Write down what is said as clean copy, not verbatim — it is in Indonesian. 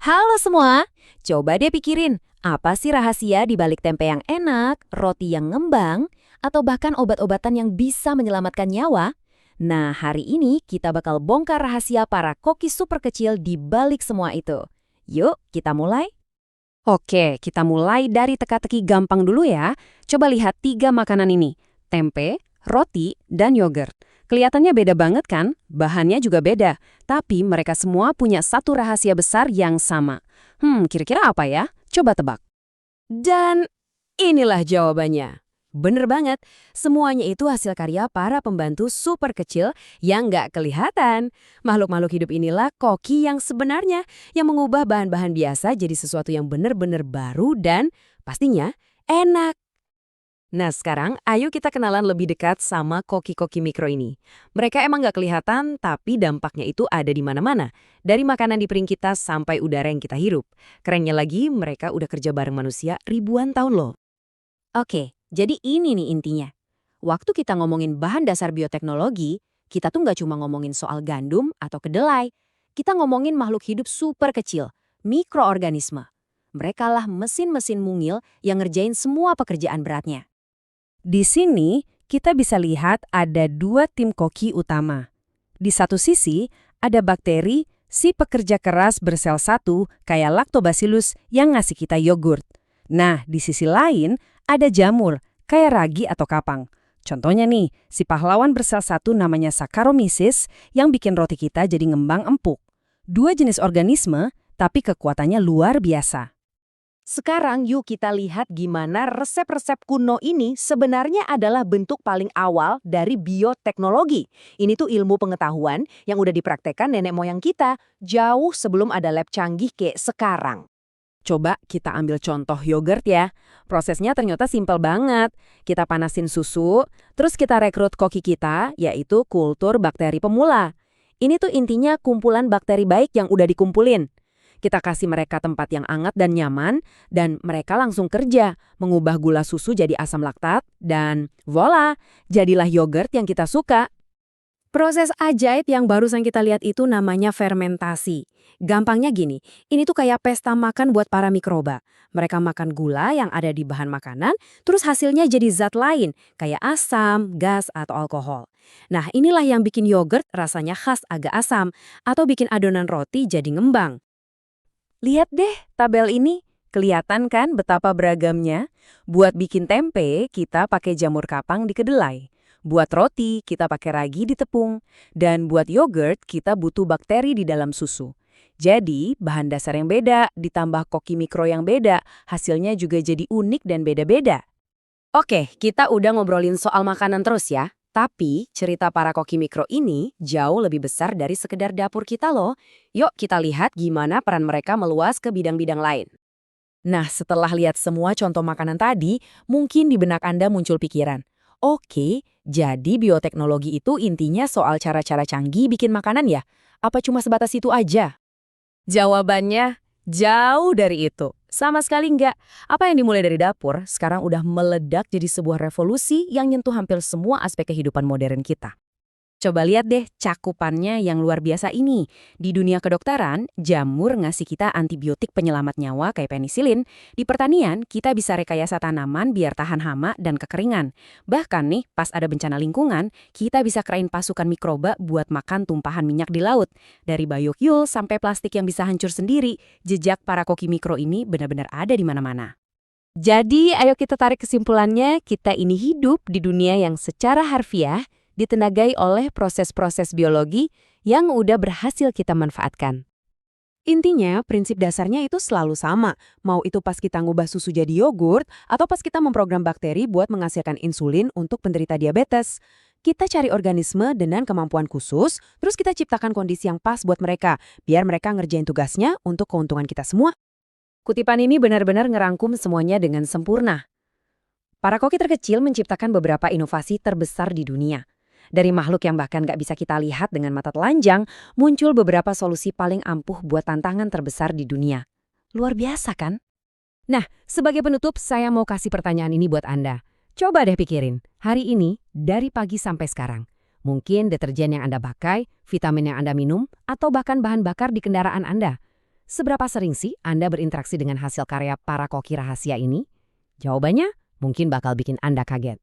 Halo semua, coba deh pikirin, apa sih rahasia di balik tempe yang enak, roti yang ngembang, atau bahkan obat-obatan yang bisa menyelamatkan nyawa? Nah, hari ini kita bakal bongkar rahasia para koki super kecil di balik semua itu. Yuk, kita mulai. Oke, kita mulai dari teka-teki gampang dulu ya. Coba lihat tiga makanan ini, tempe, roti, dan yogurt. Kelihatannya beda banget kan? Bahannya juga beda. Tapi mereka semua punya satu rahasia besar yang sama. Kira-kira apa ya? Coba tebak. Dan inilah jawabannya. Bener banget, semuanya itu hasil karya para pembantu super kecil yang nggak kelihatan. Makhluk-makhluk hidup inilah koki yang sebenarnya, yang mengubah bahan-bahan biasa jadi sesuatu yang bener-bener baru dan pastinya enak. Nah sekarang, ayo kita kenalan lebih dekat sama koki-koki mikro ini. Mereka emang nggak kelihatan, tapi dampaknya itu ada di mana-mana. Dari makanan di piring kita sampai udara yang kita hirup. Kerennya lagi, mereka udah kerja bareng manusia ribuan tahun loh. Oke, jadi ini nih intinya. Waktu kita ngomongin bahan dasar bioteknologi, kita tuh nggak cuma ngomongin soal gandum atau kedelai. Kita ngomongin makhluk hidup super kecil, mikroorganisme. Mereka lah mesin-mesin mungil yang ngerjain semua pekerjaan beratnya. Di sini, kita bisa lihat ada dua tim koki utama. Di satu sisi, ada bakteri, si pekerja keras bersel satu, kayak Lactobacillus yang ngasih kita yogurt. Nah, di sisi lain, ada jamur, kayak ragi atau kapang. Contohnya nih, si pahlawan bersel satu namanya Saccharomyces yang bikin roti kita jadi ngembang empuk. Dua jenis organisme, tapi kekuatannya luar biasa. Sekarang yuk kita lihat gimana resep-resep kuno ini sebenarnya adalah bentuk paling awal dari bioteknologi. Ini tuh ilmu pengetahuan yang udah dipraktekkan nenek moyang kita jauh sebelum ada lab canggih kayak sekarang. Coba kita ambil contoh yogurt ya. Prosesnya ternyata simpel banget. Kita panasin susu, terus kita rekrut koki kita, yaitu kultur bakteri pemula. Ini tuh intinya kumpulan bakteri baik yang udah dikumpulin. Kita kasih mereka tempat yang hangat dan nyaman, dan mereka langsung kerja, mengubah gula susu jadi asam laktat, dan voila, jadilah yogurt yang kita suka. Proses ajaib yang barusan kita lihat itu namanya fermentasi. Gampangnya gini, ini tuh kayak pesta makan buat para mikroba. Mereka makan gula yang ada di bahan makanan, terus hasilnya jadi zat lain, kayak asam, gas, atau alkohol. Nah, inilah yang bikin yogurt rasanya khas agak asam, atau bikin adonan roti jadi ngembang. Lihat deh tabel ini, kelihatan kan betapa beragamnya? Buat bikin tempe, kita pakai jamur kapang di kedelai. Buat roti, kita pakai ragi di tepung. Dan buat yogurt, kita butuh bakteri di dalam susu. Jadi, bahan dasar yang beda, ditambah koki mikro yang beda, hasilnya juga jadi unik dan beda-beda. Oke, kita udah ngobrolin soal makanan terus ya. Tapi cerita para koki mikro ini jauh lebih besar dari sekedar dapur kita loh. Yuk kita lihat gimana peran mereka meluas ke bidang-bidang lain. Nah, setelah lihat semua contoh makanan tadi, mungkin di benak Anda muncul pikiran. Oke, jadi bioteknologi itu intinya soal cara-cara canggih bikin makanan ya? Apa cuma sebatas itu aja? Jawabannya jauh dari itu. Sama sekali enggak. Apa yang dimulai dari dapur sekarang udah meledak jadi sebuah revolusi yang nyentuh hampir semua aspek kehidupan modern kita. Coba lihat deh cakupannya yang luar biasa ini. Di dunia kedokteran, jamur ngasih kita antibiotik penyelamat nyawa kayak penisilin. Di pertanian, kita bisa rekayasa tanaman biar tahan hama dan kekeringan. Bahkan nih, pas ada bencana lingkungan, kita bisa kerain pasukan mikroba buat makan tumpahan minyak di laut. Dari biofuel sampai plastik yang bisa hancur sendiri, jejak para koki mikro ini benar-benar ada di mana-mana. Jadi, ayo kita tarik kesimpulannya, kita ini hidup di dunia yang secara harfiah ditenagai oleh proses-proses biologi yang udah berhasil kita manfaatkan. Intinya, prinsip dasarnya itu selalu sama. Mau itu pas kita ngubah susu jadi yogurt, atau pas kita memprogram bakteri buat menghasilkan insulin untuk penderita diabetes. Kita cari organisme dengan kemampuan khusus, terus kita ciptakan kondisi yang pas buat mereka, biar mereka ngerjain tugasnya untuk keuntungan kita semua. Kutipan ini benar-benar ngerangkum semuanya dengan sempurna. Para koki terkecil menciptakan beberapa inovasi terbesar di dunia. Dari makhluk yang bahkan gak bisa kita lihat dengan mata telanjang, muncul beberapa solusi paling ampuh buat tantangan terbesar di dunia. Luar biasa kan? Nah, sebagai penutup, saya mau kasih pertanyaan ini buat Anda. Coba deh pikirin, hari ini, dari pagi sampai sekarang. Mungkin deterjen yang Anda pakai, vitamin yang Anda minum, atau bahkan bahan bakar di kendaraan Anda. Seberapa sering sih Anda berinteraksi dengan hasil karya para koki rahasia ini? Jawabannya mungkin bakal bikin Anda kaget.